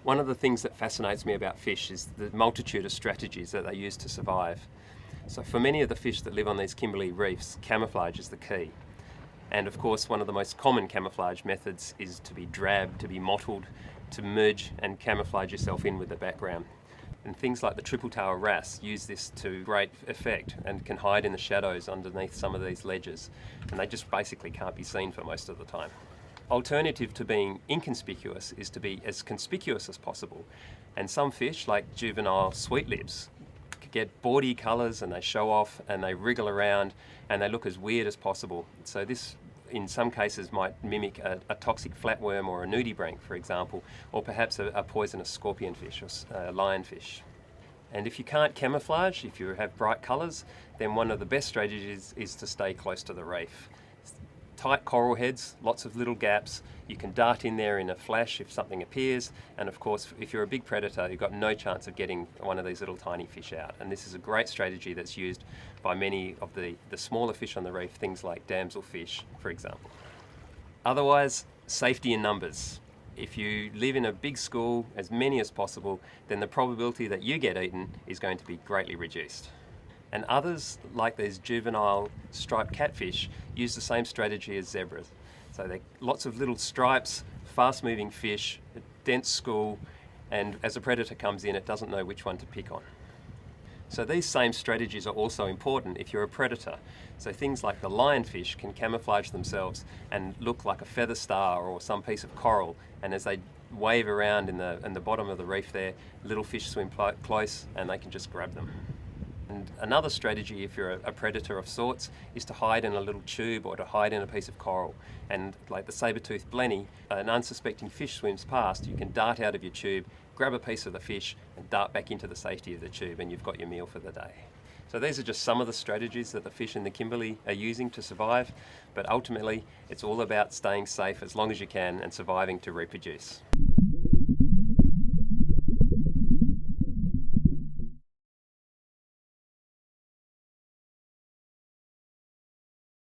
One of the things that fascinates me about fish is the multitude of strategies that they use to survive. So for many of the fish that live on these Kimberley reefs, camouflage is the key. And of course, one of the most common camouflage methods is to be drab, to be mottled, to merge and camouflage yourself in with the background. And things like the triple-tail wrasse use this to great effect and can hide in the shadows underneath some of these ledges. And they just basically can't be seen for most of the time. Alternative to being inconspicuous is to be as conspicuous as possible. And some fish, like juvenile sweetlips, get bawdy colours and they show off and they wriggle around and they look as weird as possible. So this, in some cases, might mimic a toxic flatworm or a nudibranch, for example, or perhaps a poisonous scorpionfish or lionfish. And if you can't camouflage, if you have bright colours, then one of the best strategies is to stay close to the reef. Tight coral heads, lots of little gaps. You can dart in there in a flash if something appears, and of course if you're a big predator you've got no chance of getting one of these little tiny fish out. And this is a great strategy that's used by many of the smaller fish on the reef, things like damselfish, for example. Otherwise, safety in numbers. If you live in a big school, as many as possible, then the probability that you get eaten is going to be greatly reduced. And others, like these juvenile striped catfish, use the same strategy as zebras. So they're lots of little stripes, fast-moving fish, a dense school, and as a predator comes in, it doesn't know which one to pick on. So these same strategies are also important if you're a predator. So things like the lionfish can camouflage themselves and look like a feather star or some piece of coral, and as they wave around in the bottom of the reef there, little fish swim close and they can just grab them. And another strategy, if you're a predator of sorts, is to hide in a little tube or to hide in a piece of coral. And like the saber-toothed blenny, an unsuspecting fish swims past, you can dart out of your tube, grab a piece of the fish and dart back into the safety of the tube, and you've got your meal for the day. So these are just some of the strategies that the fish in the Kimberley are using to survive, but ultimately it's all about staying safe as long as you can and surviving to reproduce.